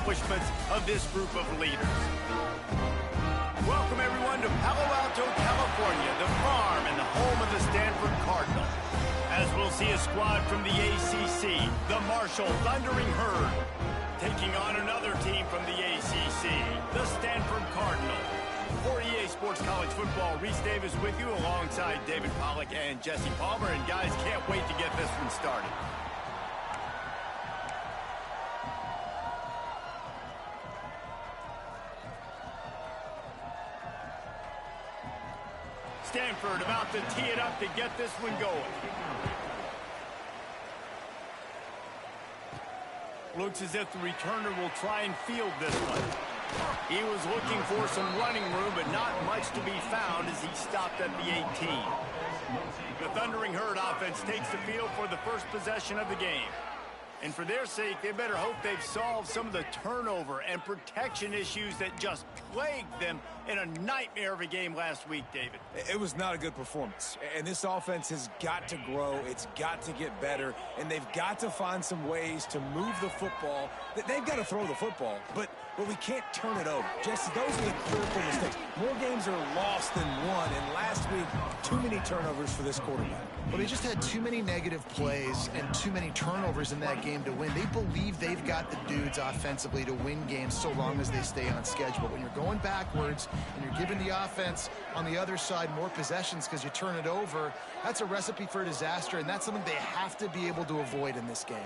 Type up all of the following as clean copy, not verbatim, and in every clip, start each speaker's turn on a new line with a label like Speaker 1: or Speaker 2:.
Speaker 1: accomplishments of this group of leaders. Welcome, everyone, to Palo Alto, California, the farm and the home of the Stanford Cardinal. As we'll see a squad from the ACC, the Marshall Thundering Herd, taking on another team from the ACC, the Stanford Cardinal. For EA Sports College Football, Reese Davis with you alongside David Pollack and Jesse Palmer. And guys, can't wait to get this one started. Stanford about to tee it up to get this one going. Looks as if the returner will try and field this one. He was looking for some running room, but not much to be found as he stopped at the 18. The Thundering Herd offense takes the field for the first possession of the game. And for their sake, they better hope they've solved some of the turnover and protection issues that just plagued them in a nightmare of a game last week, David.
Speaker 2: It was not a good performance. And this offense has got to grow. It's got to get better. And they've got to find some ways to move the football. They've got to throw the football, but we can't turn it over. Jesse, those are the critical mistakes. More games are lost than won. And last week, too many turnovers for this quarterback.
Speaker 3: Well, they just had too many negative plays and too many turnovers in that game to win. They believe they've got the dudes offensively to win games so long as they stay on schedule. When you're going backwards and you're giving the offense on the other side more possessions because you turn it over, that's a recipe for disaster, and that's something they have to be able to avoid in this game.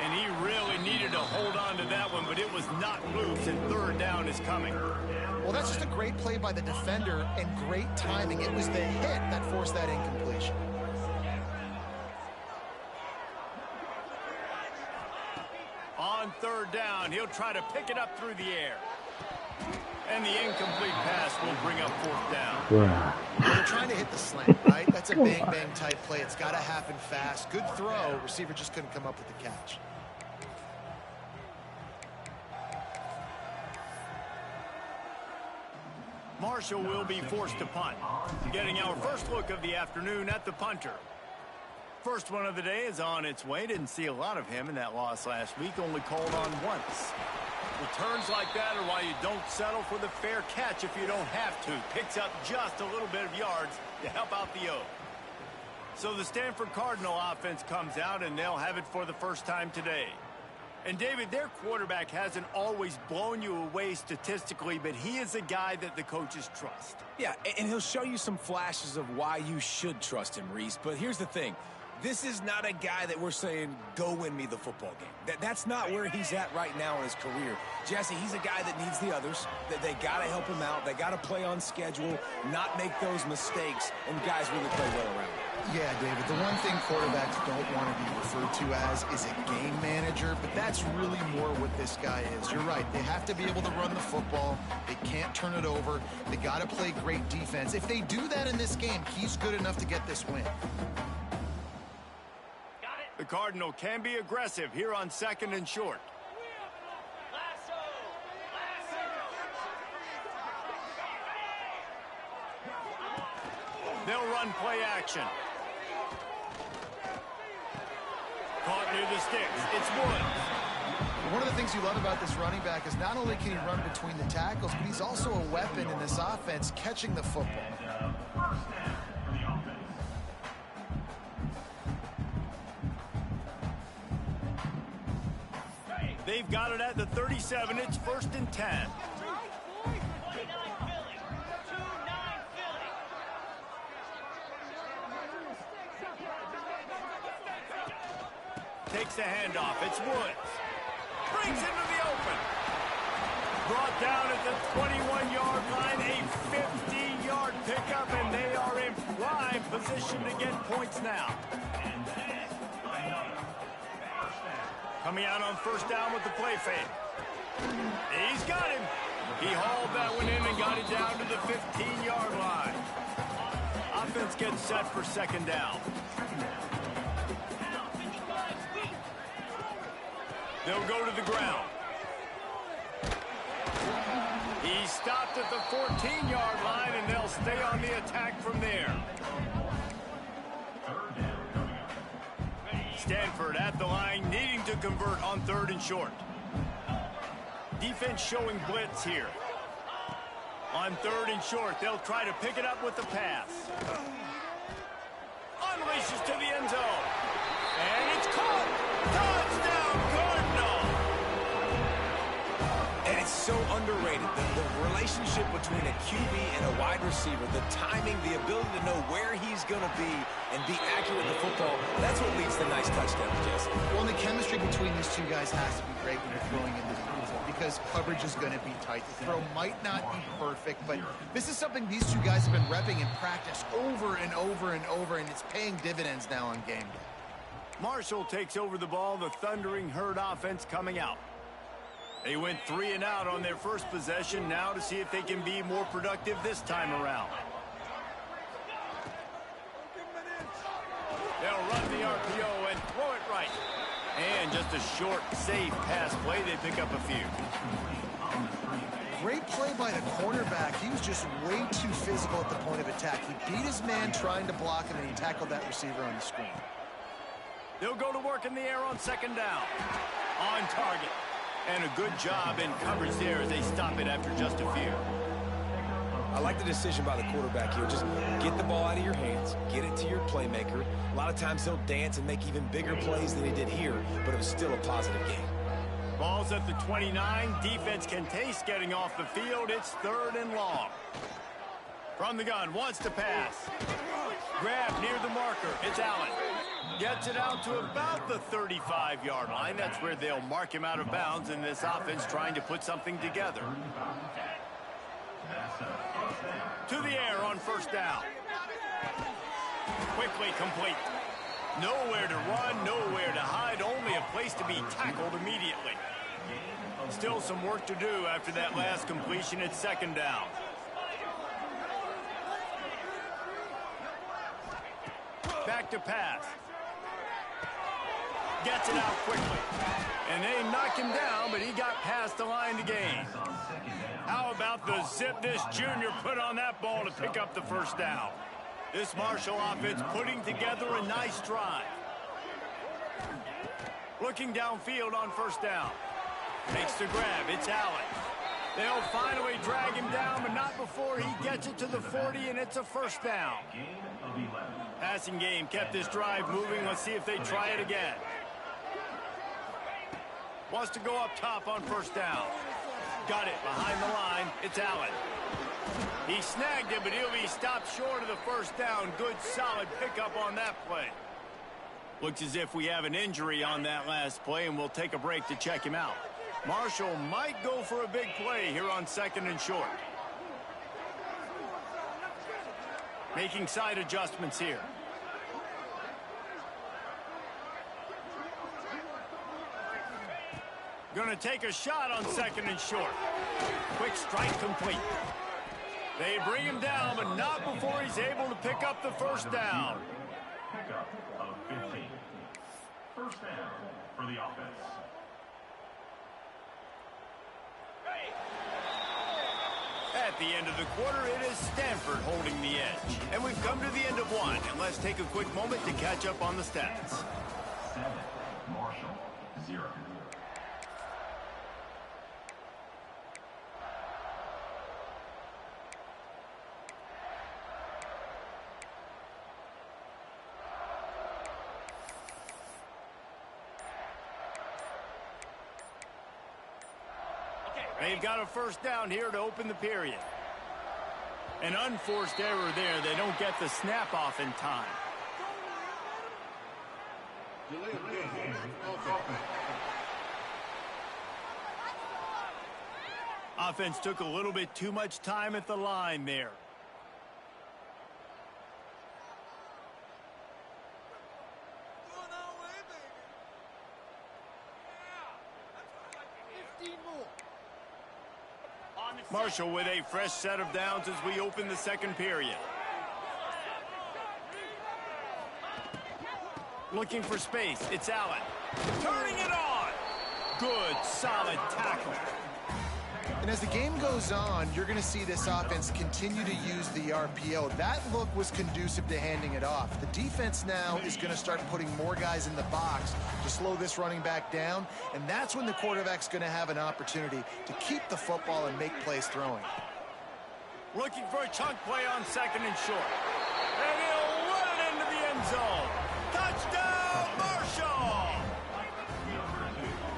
Speaker 1: And he really needed to hold on to that one, but it was not loose, and third down is coming.
Speaker 3: Well, that's just a great play by the defender and great timing. It was the hit that forced that incompletion.
Speaker 1: On third down, he'll try to pick it up through the air. And the incomplete pass will bring up fourth down.
Speaker 3: Well, they're trying to hit the slant, right? That's a bang-bang type play. It's got to happen fast. Good throw. Receiver just couldn't come up with the catch.
Speaker 1: Marshall will be forced to punt. Getting our first look of the afternoon at the punter. First one of the day is on its way. Didn't see a lot of him in that loss last week. Only called on once. Returns like that are why you don't settle for the fair catch if you don't have to. Picks up just a little bit of yards to help out the O. So the Stanford Cardinal offense comes out, and they'll have it for the first time today. And, David, their quarterback hasn't always blown you away statistically, but he is a guy that the coaches trust.
Speaker 2: Yeah, and he'll show you some flashes of why you should trust him, Reese. But here's the thing. This is not a guy that we're saying, go win me the football game. That's not where he's at right now in his career. Jesse, he's a guy that needs the others. That they got to help him out. They got to play on schedule, not make those mistakes, and guys really play well around him.
Speaker 3: Yeah, David, the one thing quarterbacks don't want to be referred to as is a game manager, but that's really more what this guy is. You're right. They have to be able to run the football. They can't turn it over. They got to play great defense. If they do that in this game, he's good enough to get this win.
Speaker 1: The Cardinal can be aggressive here on second and short. They'll run play action. Caught near the sticks. It's Woods.
Speaker 3: One of the things you love about this running back is not only can he run between the tackles, but he's also a weapon in this offense catching the football.
Speaker 1: They've got it at the 37. It's 1st and 10. Takes the handoff. It's Woods. Brings into the open. Brought down at the 21-yard line. A 50-yard pickup, and they are in prime position to get points now. Coming out on first down with the play fake. He's got him. He hauled that one in and got it down to the 15-yard line. Offense gets set for second down. They'll go to the ground. He stopped at the 14-yard line, and they'll stay on the attack from there. Stanford at the line, needing to convert on 3rd and short. Defense showing blitz here. On 3rd and short, they'll try to pick it up with the pass. Unleashes to the end zone. And it's caught. Touchdown, Cardinal.
Speaker 2: And it's so underrated. The relationship between a QB and a wide receiver, the timing, the ability to know where he's going to be and be accurate with the football, that's what leads to nice touchdowns, Jesse.
Speaker 3: Well, the chemistry between these two guys has to be great when you're throwing into the field because coverage is going to be tight. The throw might not be perfect, but this is something these two guys have been repping in practice over and over and over, and it's paying dividends now on game day.
Speaker 1: Marshall takes over the ball, the Thundering Herd offense coming out. They went 3 and out on their first possession, now to see if they can be more productive this time around. They'll run the RPO and throw it right. And just a short, safe pass play, they pick up a few.
Speaker 3: Great play by the cornerback. He was just way too physical at the point of attack. He beat his man trying to block him, and he tackled that receiver on the screen.
Speaker 1: They'll go to work in the air on 2nd down. On target. And a good job in coverage there as they stop it after just a few.
Speaker 2: I like the decision by the quarterback here. Just get the ball out of your hands, get it to your playmaker. A lot of times he'll dance and make even bigger plays than he did here, but it was still a positive game.
Speaker 1: Ball's at the 29. Defense can taste getting off the field. It's 3rd and long. From the gun, wants to pass. Grab near the marker. It's Allen. Gets it out to about the 35-yard line. That's where they'll mark him out of bounds in this offense trying to put something together. To the air on 1st down. Quickly complete. Nowhere to run, nowhere to hide, only a place to be tackled immediately. Still some work to do after that last completion at 2nd down. Back to pass. Gets it out quickly. And they knock him down, but he got past the line to gain. How about the zip this junior put on that ball to pick up the 1st down? This Marshall offense putting together a nice drive. Looking downfield on 1st down. Makes the grab. It's Allen. They'll finally drag him down, but not before he gets it to the 40, and it's a 1st down. Passing game kept this drive moving. Let's see if they try it again. Wants to go up top on 1st down. Got it behind the line. It's Allen. He snagged it, but he'll be stopped short of the 1st down. Good, solid pickup on that play. Looks as if we have an injury on that last play, and we'll take a break to check him out. Marshall might go for a big play here on 2nd and short. Making side adjustments here. Gonna take a shot on 2nd and short. Quick strike complete. They bring him down, but not before he's able to pick up the 1st down.
Speaker 4: Pickup of 15. 1st down for the offense.
Speaker 1: At the end of the quarter, it is Stanford holding the edge. And we've come to the end of one, and let's take a quick moment to catch up on the stats.
Speaker 4: 7, Marshall, 0.
Speaker 1: They've got a 1st down here to open the period. An unforced error there. They don't get the snap off in time. Offense took a little bit too much time at the line there. Marshall with a fresh set of downs as we open the 2nd period. Looking for space. It's Allen. Turning it on. Good, solid tackle.
Speaker 3: And as the game goes on, you're going to see this offense continue to use the RPO. That look was conducive to handing it off. The defense now is going to start putting more guys in the box to slow this running back down, and that's when the quarterback's going to have an opportunity to keep the football and make plays throwing.
Speaker 1: Looking for a chunk play on second and short. And he'll run it into the end zone. Touchdown, Marshall!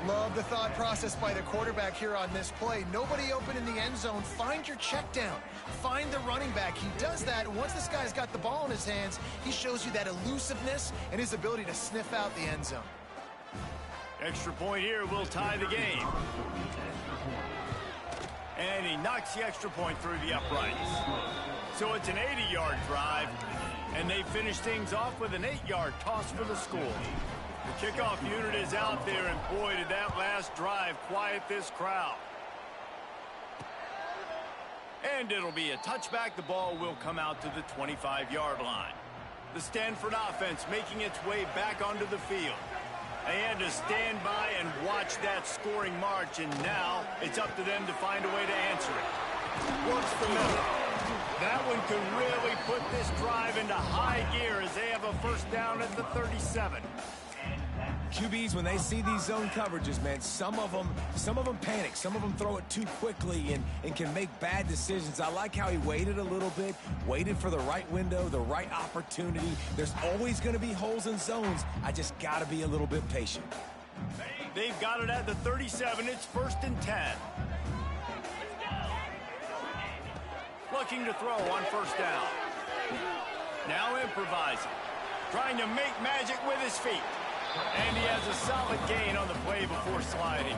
Speaker 3: Love the thought process by the quarterback here on this play. Nobody open in the end zone. Find your check down. Find the running back. He does that. Once this guy's got the ball in his hands, he shows you that elusiveness and his ability to sniff out the end zone.
Speaker 1: Extra point here will tie the game. And he knocks the extra point through the uprights. So it's an 80-yard drive, and they finish things off with an 8-yard toss for the score. The kickoff unit is out there, and boy, did that last drive quiet this crowd. And it'll be a touchback. The ball will come out to the 25-yard line. The Stanford offense making its way back onto the field. They had to stand by and watch that scoring march, and now it's up to them to find a way to answer it. Works the middle. That one could really put this drive into high gear as they have a first down at the 37.
Speaker 2: QBs, when they see these zone coverages, man, some of them panic. Some of them throw it too quickly and can make bad decisions. I like how he waited a little bit, waited for the right window, the right opportunity. There's always going to be holes in zones. I just got to be a little bit patient.
Speaker 1: They've got it at the 37. It's 1st and 10. Looking to throw on first down. Now improvising. Trying to make magic with his feet. And he has a solid gain on the play before sliding.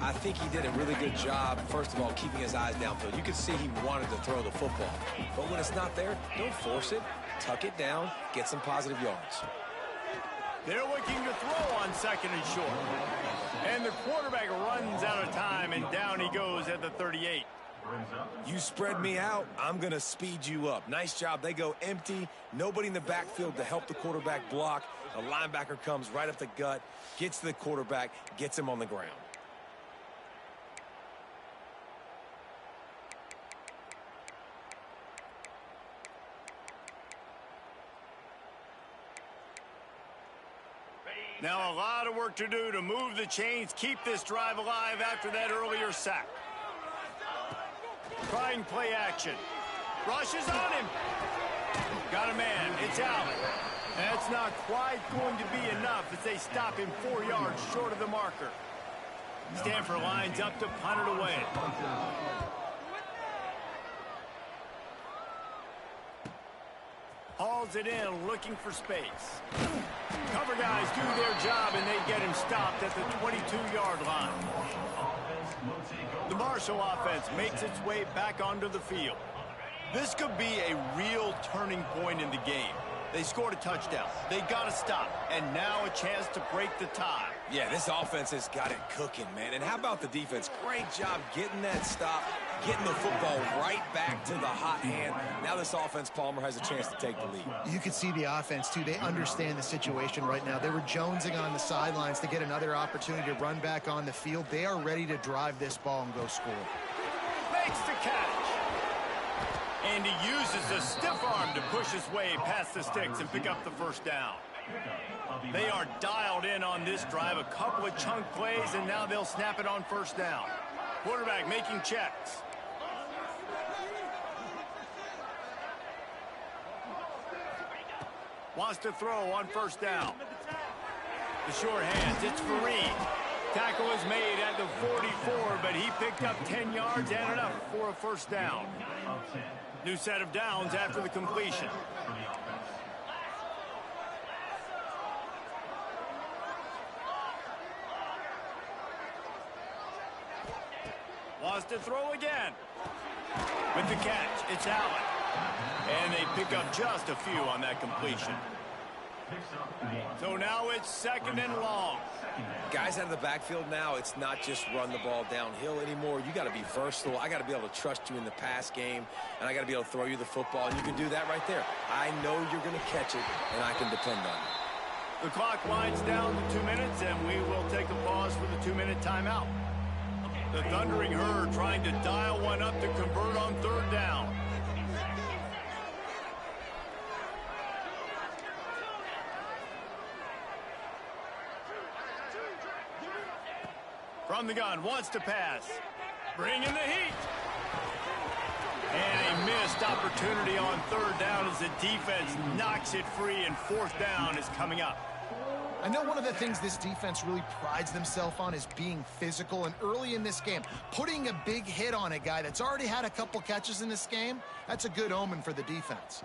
Speaker 2: I think he did a really good job, first of all, keeping his eyes downfield. You could see he wanted to throw the football. But when it's not there, don't force it. Tuck it down. Get some positive yards.
Speaker 1: They're looking to throw on second and short. And the quarterback runs out of time, and down he goes at the 38.
Speaker 2: You spread me out, I'm going to speed you up. Nice job. They go empty. Nobody in the backfield to help the quarterback block. The linebacker comes right up the gut, gets to the quarterback, gets him on the ground.
Speaker 1: Now a lot of work to do to move the chains, keep this drive alive after that earlier sack. Trying play action. Rushes on him. Got a man. It's Allen. That's not quite going to be enough as they stop him 4 yards short of the marker. Stanford lines up to punt it away. Hauls it in, looking for space. Cover guys do their job, and they get him stopped at the 22-yard line. The Marshall offense makes its way back onto the field. This could be a real turning point in the game. They scored a touchdown. They got to stop. And now a chance to break the tie.
Speaker 2: Yeah, this offense has got it cooking, man. And how about the defense? Great job getting that stop, getting the football right back to the hot hand. Now this offense, Palmer, has a chance to take the lead.
Speaker 3: You can see the offense, too. They understand the situation right now. They were jonesing on the sidelines to get another opportunity to run back on the field. They are ready to drive this ball and go score.
Speaker 1: Makes the catch. And he uses a stiff arm to push his way past the sticks and pick up the first down. They are dialed in on this drive, a couple of chunk plays, and now they'll snap it on first down. Quarterback making checks. Wants to throw on first down. The short hands, it's Fareed. Tackle is made at the 44, but he picked up 10 yards and enough for a first down. New set of downs after the completion. Wants to throw again. With the catch, it's Allen. And they pick up just a few on that completion. So now it's second and long.
Speaker 2: Guys out of the backfield now, it's not just run the ball downhill anymore. You got to be versatile. I got to be able to trust you in the pass game, and I got to be able to throw you the football, and you can do that right there. I know you're going to catch it, and I can depend on it.
Speaker 1: The clock winds down to 2 minutes, and we will take a pause for the 2-minute timeout. The Thundering Herd trying to dial one up to convert on third down. From the gun, wants to pass. Bring in the heat. And a missed opportunity on third down as the defense knocks it free, and fourth down is coming up.
Speaker 3: I know one of the things this defense really prides themselves on is being physical, and early in this game, putting a big hit on a guy that's already had a couple catches in this game, that's a good omen for the defense.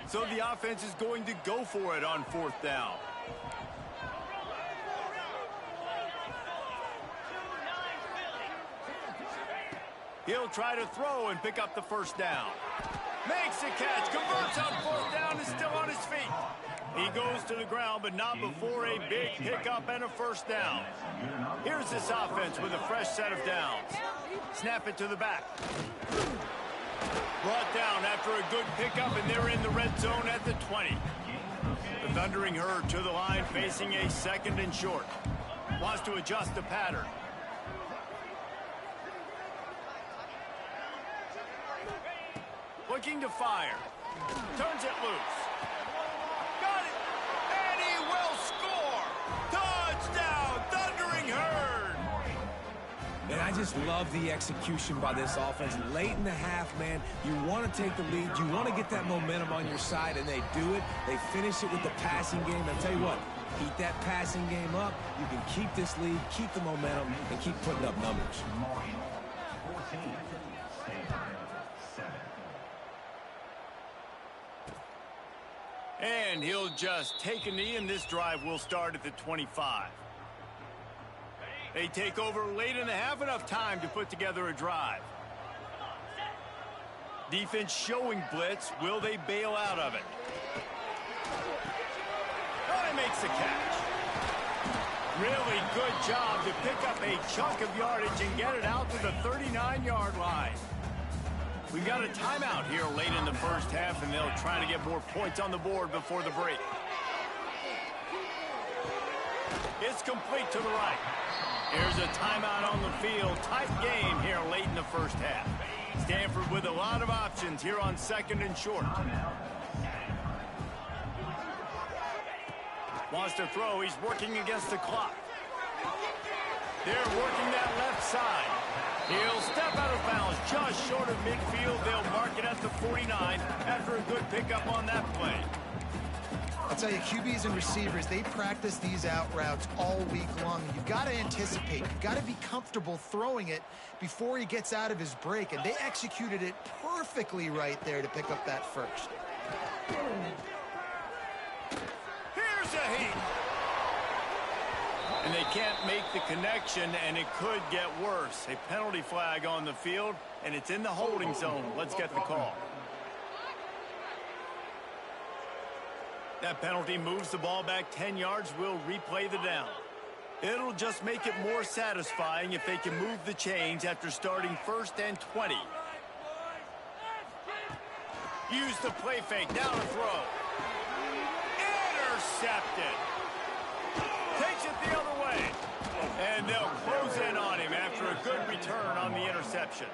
Speaker 1: So the offense is going to go for it on fourth down. He'll try to throw and pick up the first down. Makes a catch, converts on fourth down, is still on his feet. He goes to the ground, but not before a big pickup and a first down. Here's this offense with a fresh set of downs. Snap it to the back. Brought down after a good pickup, and they're in the red zone at the 20. The Thundering Herd to the line, facing a second and short. Wants to adjust the pattern. Looking to fire. Turns it loose. Got it. And he will score. Touchdown, Thundering Herd.
Speaker 2: And I just love the execution by this offense. Late in the half, man, you want to take the lead. You want to get that momentum on your side, and they do it. They finish it with the passing game. I'll tell you what, keep that passing game up. You can keep this lead, keep the momentum, and keep putting up numbers.
Speaker 4: 14, stay high, 7.
Speaker 1: And he'll just take a knee, and this drive will start at the 25. They take over late in the half, enough time to put together a drive. Defense showing blitz. Will they bail out of it? Oh, he makes the catch. Really good job to pick up a chunk of yardage and get it out to the 39-yard line. We've got a timeout here late in the first half, and they'll try to get more points on the board before the break. It's complete to the right. Here's a timeout on the field. Tight game here late in the first half. Stanford with a lot of options here on second and short. Wants to throw. He's working against the clock. They're working that left side. He'll step out of bounds just short of midfield. They'll mark it at the 49 after a good pickup on that play.
Speaker 3: I'll tell you, QBs and receivers, they practice these out routes all week long. You've got to anticipate. You've got to be comfortable throwing it before he gets out of his break, and they executed it perfectly right there to pick up that first.
Speaker 1: Here's a heat. And they can't make the connection, and it could get worse. A penalty flag on the field, and it's in the holding zone. Let's get the call. That penalty moves the ball back 10 yards. We'll replay the down. It'll just make it more satisfying if they can move the chains after starting first and 20. Use the play fake. Now to throw. Intercepted. Takes it the other way. And they'll close in on him after a good return on the interception.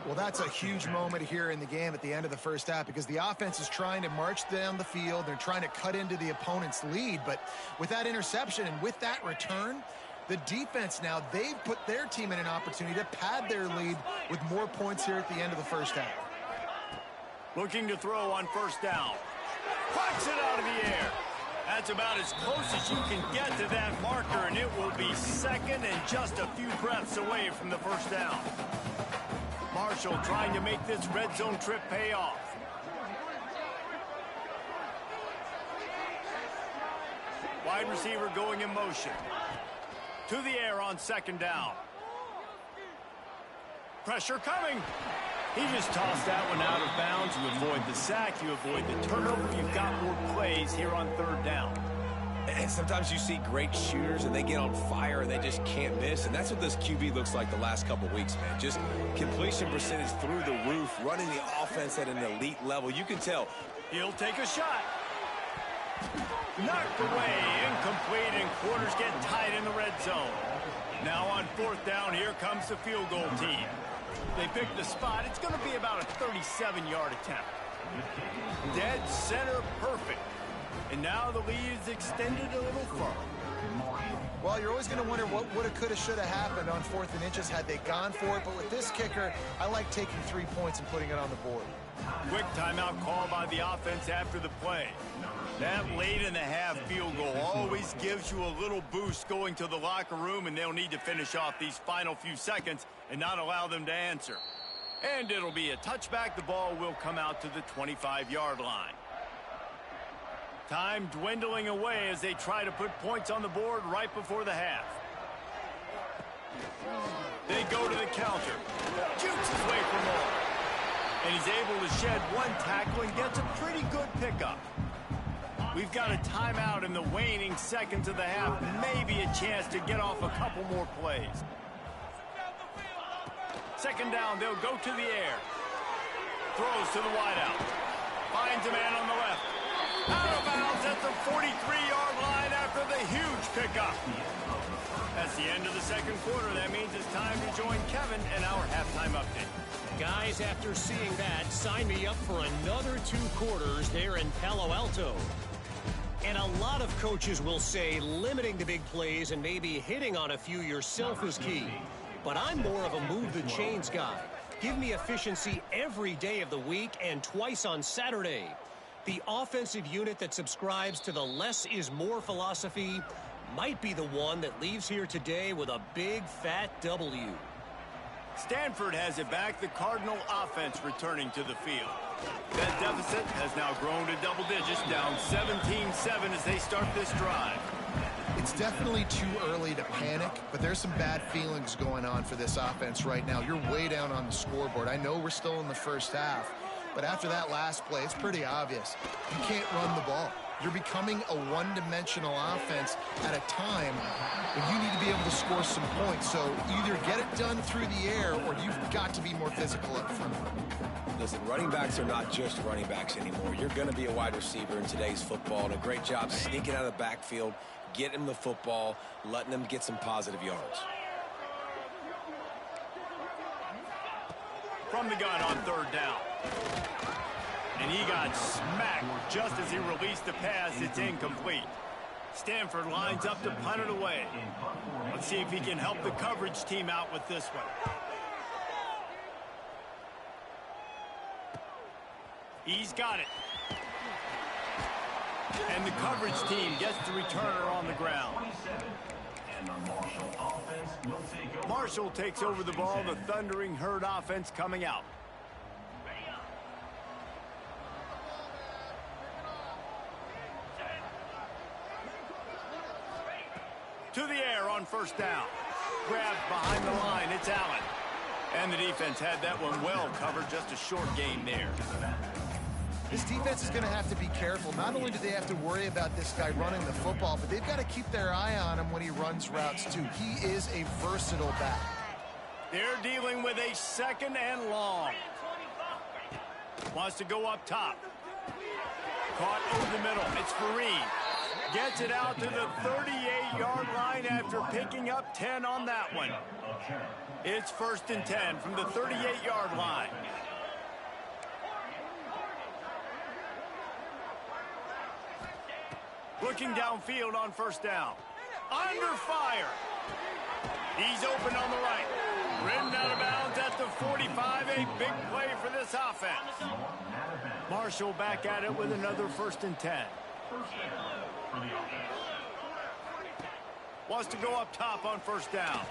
Speaker 3: Well, that's a huge moment here in the game at the end of the first half, because the offense is trying to march down the field. They're trying to cut into the opponent's lead. But with that interception and with that return, the defense now, they've put their team in an opportunity to pad their lead with more points here at the end of the first half.
Speaker 1: Looking to throw on first down. Pucks it out of the air. That's about as close as you can get to that marker, and it will be second and just a few breaths away from the first down. Marshall trying to make this red zone trip pay off. Wide receiver going in motion. To the air on second down. Pressure coming. He just tossed that one out of bounds. You avoid the sack, you avoid the turnover. You've got more plays here on third down.
Speaker 2: And sometimes you see great shooters, and they get on fire, and they just can't miss. And that's what this QB looks like the last couple weeks, man. Just completion percentage through the roof, running the offense at an elite level. You can tell.
Speaker 1: He'll take a shot. Knocked away, incomplete, and quarters get tight in the red zone. Now on 4th down, here comes the field goal team. They pick the spot. It's going to be about a 37-yard attempt. Dead center perfect. And now the lead is extended a little further.
Speaker 3: Well, you're always going to wonder what woulda, coulda, shoulda happened on 4th and inches had they gone for it. But with this kicker, I like taking 3 points and putting it on the board.
Speaker 1: Quick timeout call by the offense after the play. That late in the half field goal always gives you a little boost going to the locker room, and they'll need to finish off these final few seconds and not allow them to answer. And it'll be a touchback. The ball will come out to the 25-yard line. Time dwindling away as they try to put points on the board right before the half. They go to the counter. Jukes his way for more. And he's able to shed one tackle and gets a pretty good pickup. We've got a timeout in the waning seconds of the half. Maybe a chance to get off a couple more plays. 2nd down, they'll go to the air. Throws to the wideout. Finds a man on the left. Out of bounds at the 43-yard line after the huge pickup. That's the end of the 2nd quarter. That means it's time to join Kevin in our halftime update.
Speaker 5: Guys, after seeing that, sign me up for another 2 quarters there in Palo Alto. And a lot of coaches will say limiting the big plays and maybe hitting on a few yourself is key. But I'm more of a move the chains guy. Give me efficiency every day of the week and twice on Saturday. The offensive unit that subscribes to the less is more philosophy might be the one that leaves here today with a big fat W.
Speaker 1: Stanford has it back. The Cardinal offense returning to the field. That deficit has now grown to double digits, down 17-7 as they start this drive.
Speaker 3: It's definitely too early to panic, but there's some bad feelings going on for this offense right now. You're way down on the scoreboard. I know we're still in the first half, but after that last play, it's pretty obvious. You can't run the ball. You're becoming a one-dimensional offense at a time when you need to be able to score some points. So either get it done through the air or you've got to be more physical up front.
Speaker 2: Listen, running backs are not just running backs anymore. You're going to be a wide receiver in today's football, and a great job sneaking out of the backfield, getting him the football, letting him get some positive yards.
Speaker 1: From the gun on 3rd down. And he got smacked just as he released the pass. It's incomplete. Stanford lines up to punt it away. Let's see if he can help the coverage team out with this one. He's got it. And the coverage team gets the returner on the ground. Marshall takes over the ball. The Thundering Herd offense coming out. To the air on 1st down. Grabbed behind the line. It's Allen. And the defense had that one well covered. Just a short gain there.
Speaker 3: This defense is going to have to be careful. Not only do they have to worry about this guy running the football, but they've got to keep their eye on him when he runs routes, too. He is a versatile back.
Speaker 1: They're dealing with a 2nd and long. Wants to go up top. Caught over the middle. It's Fareed. Gets it out to the 38-yard line after picking up 10 on that one. It's 1st and 10 from the 38-yard line. Looking downfield on 1st down. Under fire. He's open on the right. Ridden out of bounds at the 45. A big play for this offense. Marshall back at it with another 1st and 10. Wants to go up top on 1st down.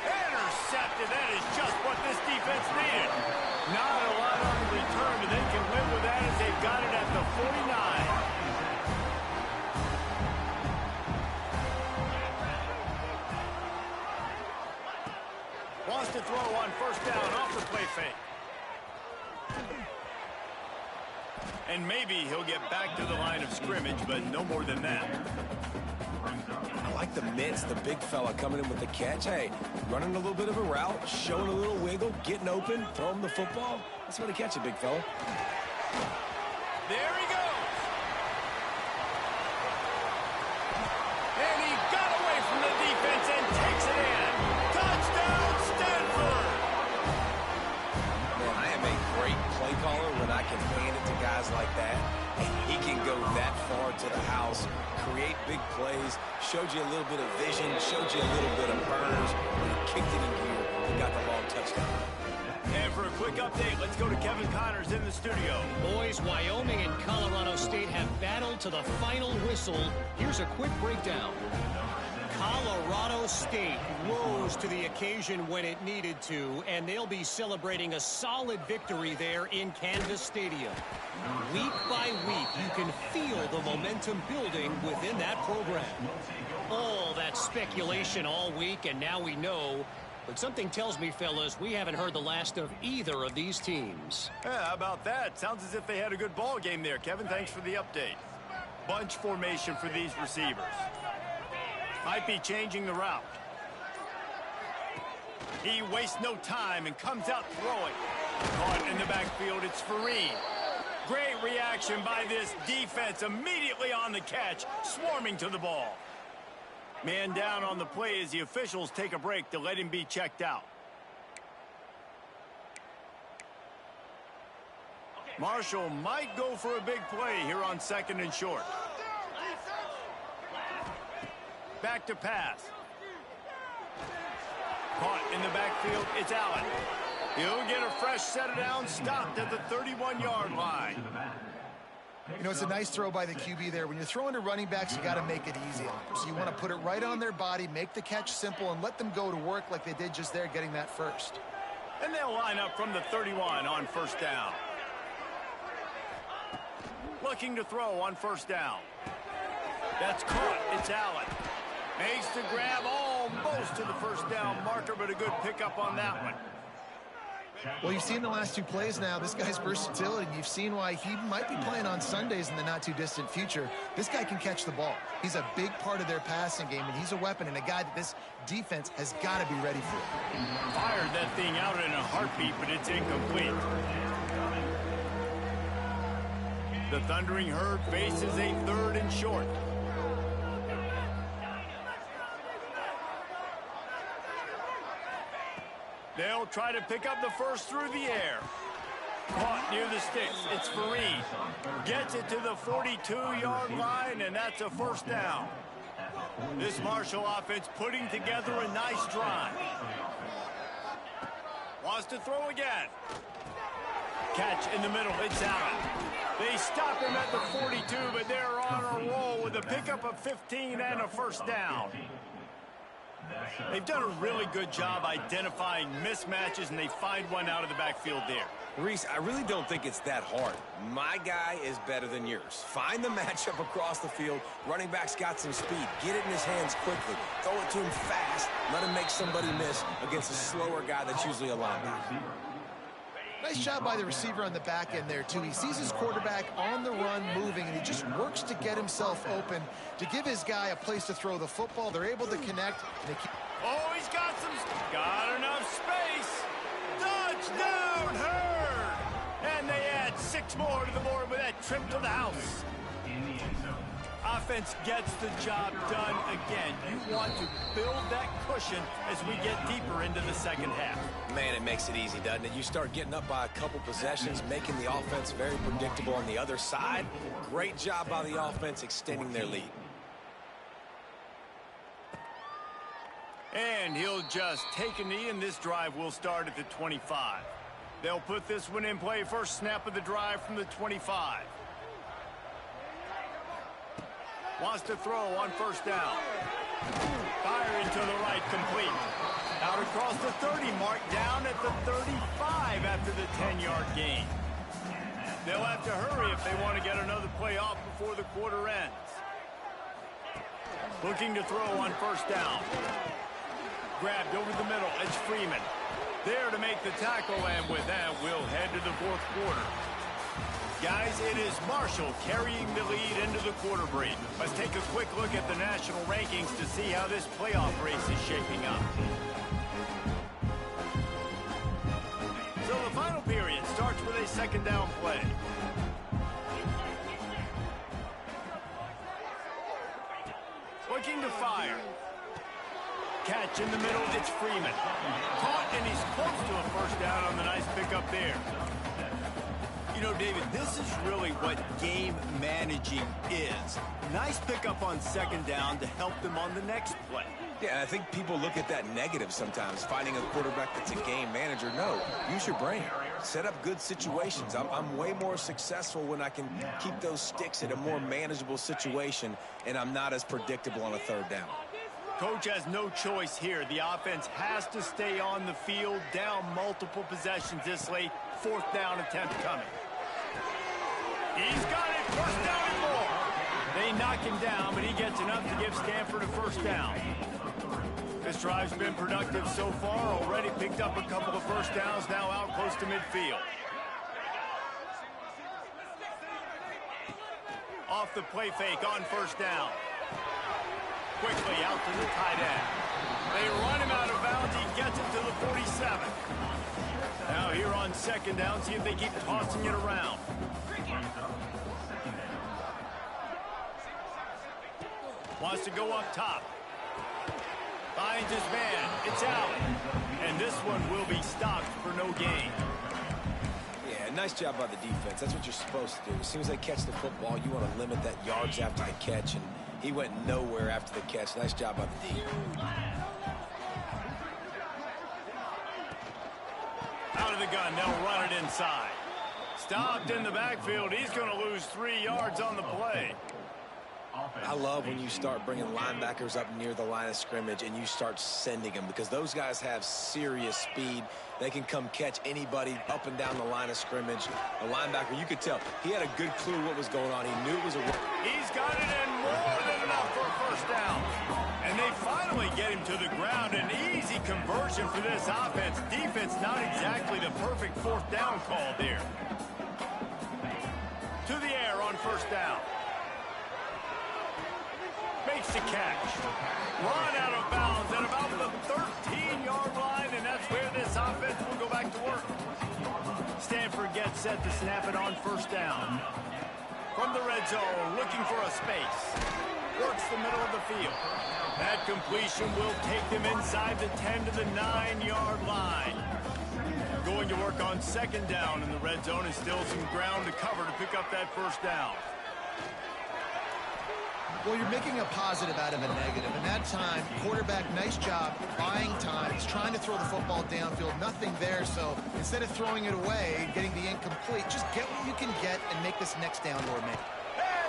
Speaker 1: Intercepted. That is just what this defense needed. Not a lot on the return, but they can live with that as they've got it at the 49. Wants to throw on 1st down off the play fake. And maybe he'll get back to the line of scrimmage, but no more than that.
Speaker 2: I like the mitts, the big fella coming in with the catch. Hey, running a little bit of a route, showing a little wiggle, getting open, throw him the football. That's where to catch it, big fella.
Speaker 1: There he goes.
Speaker 2: caller when I can hand it to guys like that. And he can go that far to the house, create big plays, showed you a little bit of vision, showed you a little bit of burners, and he kicked it in gear and got the long touchdown.
Speaker 1: And for a quick update, let's go to Kevin Connors in the studio.
Speaker 5: Boys, Wyoming and Colorado State have battled to the final whistle. Here's a quick breakdown. Colorado State rose to the occasion when it needed to, and they'll be celebrating a solid victory there in Canvas Stadium. Week by week, you can feel the momentum building within that program. All that speculation all week, and now we know. But something tells me, fellas, we haven't heard the last of either of these teams.
Speaker 1: Yeah, how about that? Sounds as if they had a good ball game there. Kevin, thanks for the update. Bunch formation for these receivers. Might be changing the route. He wastes no time and comes out throwing. Caught in the backfield, it's Fareed. Great reaction by this defense, immediately on the catch, swarming to the ball. Man down on the play as the officials take a break to let him be checked out. Marshall might go for a big play here on 2nd and short. Back to pass. Caught in the backfield, it's Allen. He'll get a fresh set it down, stopped at the 31-yard line.
Speaker 3: You know, it's a nice throw by the QB there. When you're throwing to running backs, you got to make it easy on them. So you want to put it right on their body, make the catch simple, and let them go to work like they did just there, getting that first.
Speaker 1: And they'll line up from the 31 on 1st down. Looking to throw on 1st down. That's caught. It's Allen. Makes the grab almost to the 1st down marker, but a good pickup on that one.
Speaker 3: Well, you've seen the last 2 plays now. This guy's versatility. You've seen why he might be playing on Sundays in the not-too-distant future. This guy can catch the ball. He's a big part of their passing game, and he's a weapon and a guy that this defense has got to be ready for.
Speaker 1: Fired that thing out in a heartbeat, but it's incomplete. The Thundering Herd faces a 3rd and short. They'll try to pick up the first through the air. Caught near the sticks. It's Fareed. Gets it to the 42-yard line, and that's a 1st down. This Marshall offense putting together a nice drive. Wants to throw again. Catch in the middle. It's Allen. They stop him at the 42, but they're on a roll with a pickup of 15 and a 1st down. They've done a really good job identifying mismatches, and they find one out of the backfield there.
Speaker 2: Reese, I really don't think it's that hard. My guy is better than yours. Find the matchup across the field. Running back's got some speed. Get it in his hands quickly. Throw it to him fast. Let him make somebody miss against a slower guy that's usually a linebacker.
Speaker 3: Nice job by the receiver on the back end there, too. He sees his quarterback on the run moving, and he just works to get himself open to give his guy a place to throw the football. They're able to connect. And they keep...
Speaker 1: Oh, he's got enough space. Touchdown, Herd! And they add 6 more to the board with that trip to the house. Offense gets the job done again. You want to build that cushion as we get deeper into the 2nd half.
Speaker 2: Man, it makes it easy, doesn't it? You start getting up by a couple possessions, making the offense very predictable on the other side. Great job by the offense extending their lead.
Speaker 1: And he'll just take a knee, and this drive will start at the 25. They'll put this one in play. First snap of the drive from the 25. Wants to throw on 1st down. Fire into the right, complete. Out across the 30 mark, down at the 35 after the 10-yard gain. They'll have to hurry if they want to get another play off before the quarter ends. Looking to throw on 1st down. Grabbed over the middle, it's Freeman. There to make the tackle, and with that, we'll head to the 4th quarter. Guys, it is Marshall carrying the lead into the quarter break. Let's take a quick look at the national rankings to see how this playoff race is shaping up. So the final period starts with a 2nd down play. Looking to fire. Catch in the middle, it's Freeman. Caught, and he's close to a 1st down on the nice pickup there. You know, David, this is really what game managing is. Nice pickup on second down to help them on the next play.
Speaker 2: Yeah, and I think people look at that negative sometimes, finding a quarterback that's a game manager. No, use your brain. Set up good situations. I'm way more successful when I can keep those sticks in a more manageable situation, and I'm not as predictable on a third down.
Speaker 1: Coach has no choice here. The offense has to stay on the field, down multiple possessions this late. Fourth down attempt coming. He's got it. First down and more. They knock him down, but he gets enough to give Stanford a first down. This drive's been productive so far. Already picked up a couple of first downs, now out close to midfield. Off the play fake on first down. Quickly out to the tight end. They run him out of bounds. He gets it to the 47. Now here on second down, see if they keep tossing it around. Wants to go up top. Finds his man. It's Allen. And this one will be stopped for no gain.
Speaker 2: Yeah, nice job by the defense. That's what you're supposed to do. As soon as they catch the football, you want to limit that yards after the catch, and he went nowhere after the catch. Nice job by the D.
Speaker 1: Out of the gun, they'll run it inside. Stopped in the backfield. He's going to lose 3 yards on the play.
Speaker 2: I love when you start bringing linebackers up near the line of scrimmage and you start sending them, because those guys have serious speed. They can come catch anybody up and down the line of scrimmage. A linebacker, you could tell, he had a good clue what was going on. He knew it was a...
Speaker 1: He's got it in more than enough for a first down. And they finally get him to the ground. An easy conversion for this offense. Defense not exactly the perfect fourth down call there. To the air on first down. Makes the catch. Run out of bounds at about the 13-yard line, and that's where this offense will go back to work. Stanford gets set to snap it on first down. From the red zone, looking for a space. Works the middle of the field. That completion will take them inside the 10 to the 9-yard line. Going to work on second down in the red zone, and still some ground to cover to pick up that first down.
Speaker 3: Well, you're making a positive out of a negative. And that time, quarterback, nice job, buying time. He's trying to throw the football downfield. Nothing there, so instead of throwing it away, getting the incomplete, just get what you can get and make this next down more man.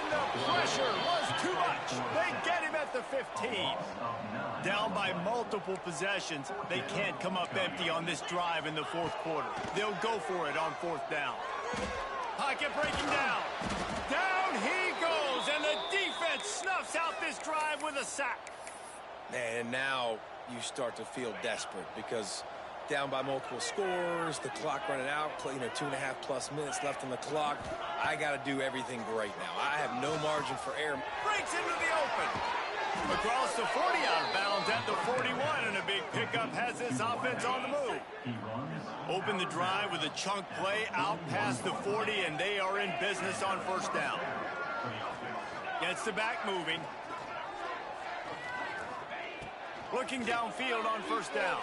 Speaker 1: And the pressure was too much. They get him at the 15. Down by multiple possessions. They can't come up empty on this drive in the fourth quarter. They'll go for it on fourth down. Pocket breaking down. Down he goes, and the defense snuffs out this drive with a sack.
Speaker 2: And now you start to feel desperate, because down by multiple scores, the clock running out, 2.5+ minutes left on the clock. I got to do everything great now. I have no margin for error.
Speaker 1: Breaks into the open. Across the 40, out of bounds at the 41, and a big pickup has this offense on the move. Open the drive with a chunk play out past the 40, and they are in business on first down. Gets the back moving. Looking downfield on first down.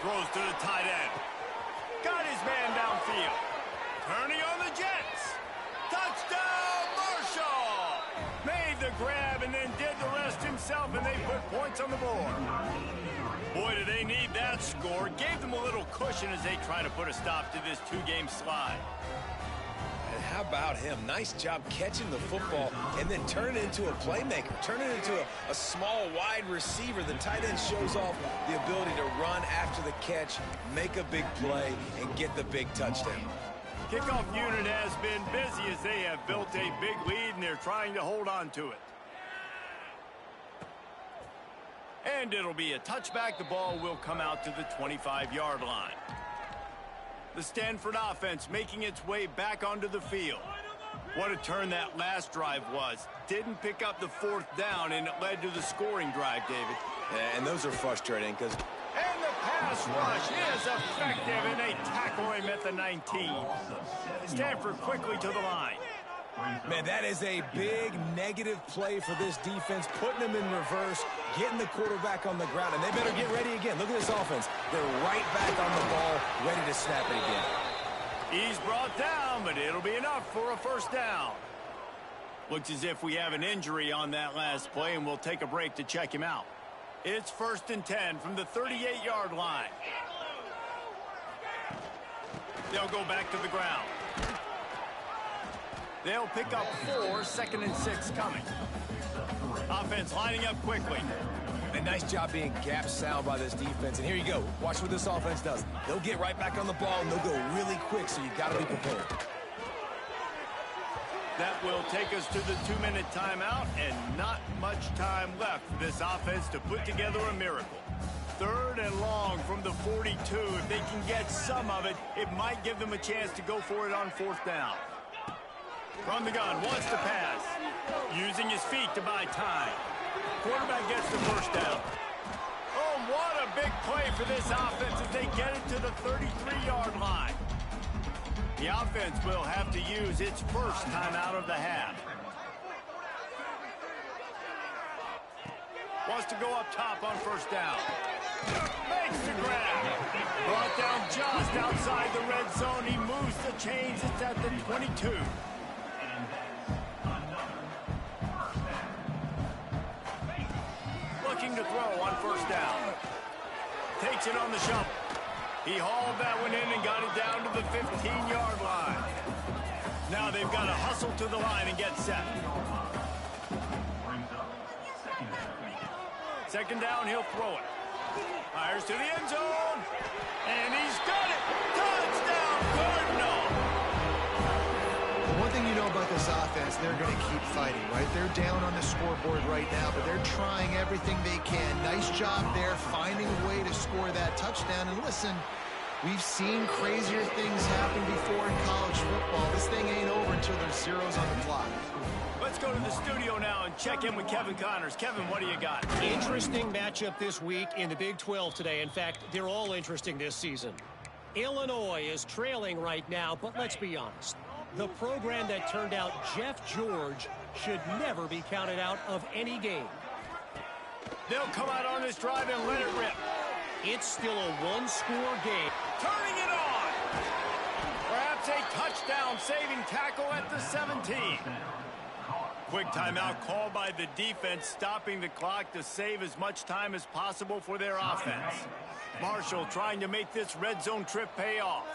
Speaker 1: Throws to the tight end. Got his man downfield. Turning on the Jets. Touchdown, Marshall! Made the grab and then did the rest himself, and they put points on the board. Boy, do they need that score. Gave them a little cushion as they try to put a stop to this two-game slide.
Speaker 2: And how about him? Nice job catching the football and then turn it into a playmaker. Turn it into a small, wide receiver. The tight end shows off the ability to run after the catch, make a big play, and get the big touchdown.
Speaker 1: Kickoff unit has been busy as they have built a big lead, and they're trying to hold on to it. And it'll be a touchback. The ball will come out to the 25-yard line. The Stanford offense making its way back onto the field. What a turn that last drive was. Didn't pick up the fourth down, and it led to the scoring drive, David.
Speaker 2: And those are frustrating because...
Speaker 1: And the pass rush is effective, and they tackle him at the 19. Stanford quickly to the line.
Speaker 2: Man, that is a big negative play for this defense, putting them in reverse, getting the quarterback on the ground, and they better get ready again. Look at this offense. They're right back on the ball, ready to snap it again.
Speaker 1: He's brought down, but it'll be enough for a first down. Looks as if we have an injury on that last play, and we'll take a break to check him out. It's 1st and 10 from the 38-yard line. They'll go back to the ground. They'll pick up 4, 2nd and 6 coming. Offense lining up quickly.
Speaker 2: A nice job being gap sound by this defense. And here you go. Watch what this offense does. They'll get right back on the ball, and they'll go really quick, so you've got to be prepared.
Speaker 1: That will take us to the 2-minute timeout, and not much time left for this offense to put together a miracle. 3rd and long from the 42. If they can get some of it, it might give them a chance to go for it on 4th down. From the gun, wants to pass. Using his feet to buy time. Quarterback gets the first down. Oh, what a big play for this offense as they get it to the 33-yard line. The offense will have to use its first timeout of the half. Wants to go up top on 1st down. Makes the grab. Brought down just outside the red zone. He moves the chains. It's at the 22. Looking to throw on 1st down. Takes it on the shovel. He hauled that one in and got it down to the 15-yard line. Now they've got to hustle to the line and get set. 2nd down, he'll throw it. Fires to the end zone. And he's got it. Touchdown, Cardinal.
Speaker 3: The one thing you know about this offense, they're going to keep fighting, right? They're down on the scoreboard right now, but they're trying everything they can. Nice job there, finding a way to score that touchdown. And listen, we've seen crazier things happen before in college football. This thing ain't over until there's zeros on the clock.
Speaker 1: Let's go to the studio now and check in with Kevin Connors. Kevin, what do you got?
Speaker 5: Interesting matchup this week in the Big 12 today. In fact, they're all interesting this season. Illinois is trailing right now, but let's be honest. The program that turned out Jeff George should never be counted out of any game.
Speaker 1: They'll come out on this drive and let it rip.
Speaker 5: It's still a one-score game.
Speaker 1: Turning it on. Perhaps a touchdown-saving tackle at the 17. Quick timeout called by the defense, stopping the clock to save as much time as possible for their offense. Marshall trying to make this red zone trip pay off.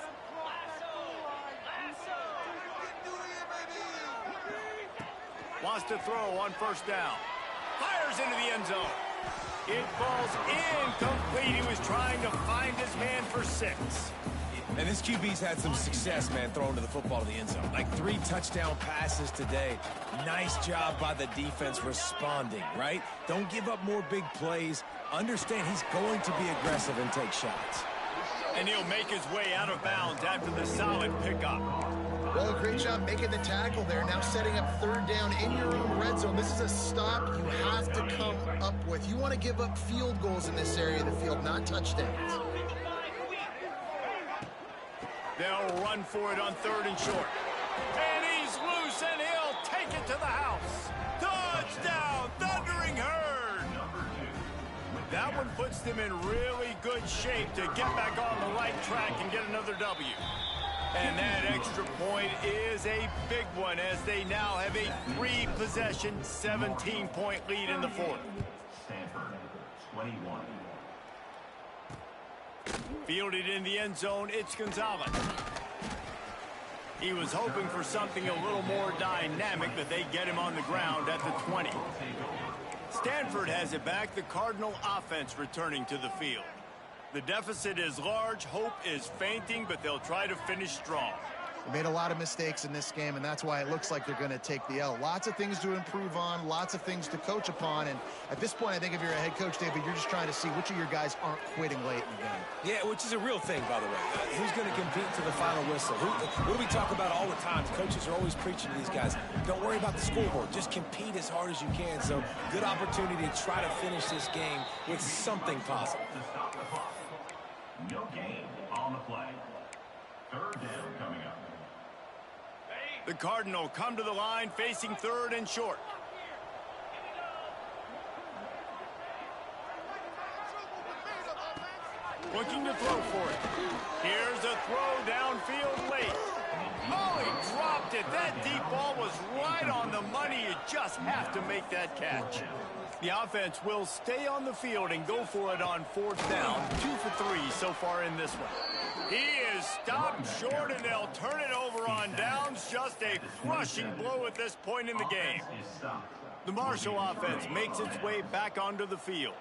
Speaker 1: Wants to throw on 1st down. Fires into the end zone. It falls incomplete. He was trying to find his man for 6.
Speaker 2: And this QB's had some success, man, throwing to the football to the end zone. Like 3 touchdown passes today. Nice job by the defense responding, right? Don't give up more big plays. Understand he's going to be aggressive and take shots.
Speaker 1: And he'll make his way out of bounds after the solid pickup.
Speaker 3: Well, great job making the tackle there. Now setting up 3rd down in your own red zone. This is a stop you have to come up with. You want to give up field goals in this area of the field, not touchdowns.
Speaker 1: They'll run for it on 3rd and short. And he's loose, and he'll take it to the house. Touchdown, Thundering Herd. That one puts them in really good shape to get back on the right track and get another W. And that extra point is a big one as they now have a 3-possession, 17-point lead in the 4th.
Speaker 4: Stanford, 21.
Speaker 1: Fielded in the end zone, it's Gonzalez. He was hoping for something a little more dynamic, but they get him on the ground at the 20. Stanford has it back. The Cardinal offense returning to the field. The deficit is large. Hope is fainting, but they'll try to finish strong.
Speaker 3: They made a lot of mistakes in this game, and that's why it looks like they're going to take the L. Lots of things to improve on, lots of things to coach upon, and at this point, I think if you're a head coach, David, you're just trying to see which of your guys aren't quitting late in the game.
Speaker 2: Yeah, which is a real thing, by the way. Who's going to compete to the final whistle? What do we talk about all the time? Coaches are always preaching to these guys. Don't worry about the scoreboard. Just compete as hard as you can. So, good opportunity to try to finish this game with something positive.
Speaker 4: No gain on the play. 3rd down coming up.
Speaker 1: The Cardinal come to the line facing 3rd and short. looking to throw for it. Here's a throw downfield late. Oh, he dropped it. That deep ball was right on the money. You just have to make that catch. The offense will stay on the field and go for it on 4th down. 2 for 3 so far in this one. He is stopped short, and they'll turn it over on downs. Just a crushing blow at this point in the game. The Marshall offense makes its way back onto the field.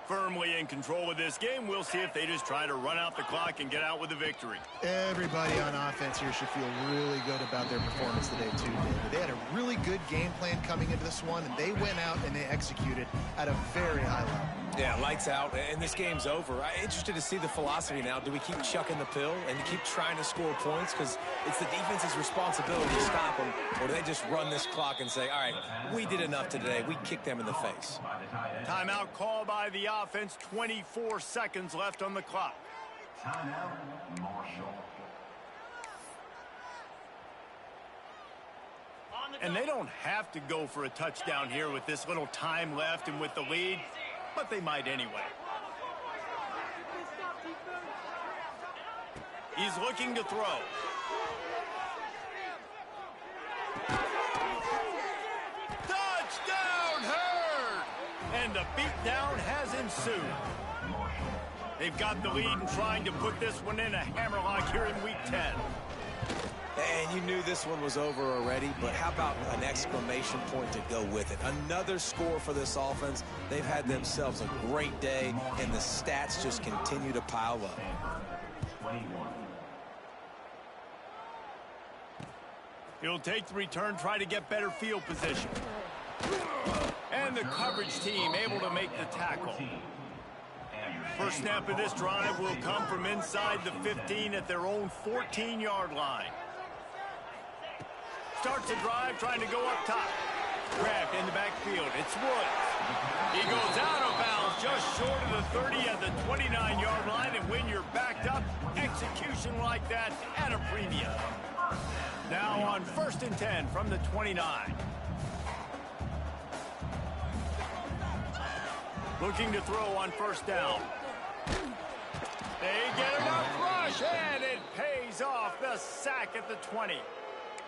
Speaker 1: Firmly in control of this game. We'll see if they just try to run out the clock and get out with the victory.
Speaker 3: Everybody on offense here should feel really good about their performance today, too, David. They had a really good game plan coming into this one, and they went out and they executed at a very high level.
Speaker 2: Yeah, lights out, and this game's over. I'm interested to see the philosophy now. Do we keep chucking the pill and keep trying to score points? Because it's the defense's responsibility to stop them. Or do they just run this clock and say, all right, we did enough today. We kicked them in the face.
Speaker 1: Timeout call by the offense. 24 seconds left on the clock.
Speaker 4: Timeout, Marshall.
Speaker 1: And they don't have to go for a touchdown here with this little time left and with the lead, but they might anyway. He's looking to throw. Touchdown, Herd! And the beatdown has ensued. They've got the lead and trying to put this one in a hammerlock here in Week 10.
Speaker 2: And you knew this one was over already, but how about an exclamation point to go with it? Another score for this offense. They've had themselves a great day, and the stats just continue to pile up.
Speaker 4: 21.
Speaker 1: He'll take the return, try to get better field position. And the coverage team able to make the tackle. First snap of this drive will come from inside the 15 at their own 14-yard line. Starts the drive trying to go up top. Grabbed in the backfield. It's Woods. He goes out of bounds just short of the 30 at the 29-yard line. And when you're backed up, execution like that at a premium. Now on 1st and 10 from the 29. Looking to throw on 1st down. They get enough rush, and it pays off. The sack at the 20.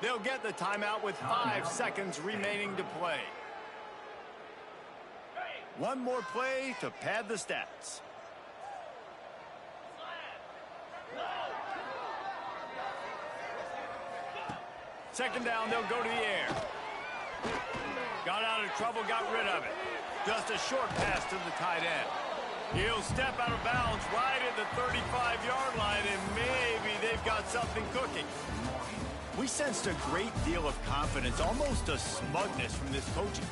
Speaker 1: They'll get the timeout with 5 seconds remaining to play. One more play to pad the stats. Second down, they'll go to the air. Got out of trouble, got rid of it. Just a short pass to the tight end. He'll step out of bounds right at the 35-yard line, and maybe they've got something cooking. We sensed a great deal of confidence, almost a smugness from this coaching.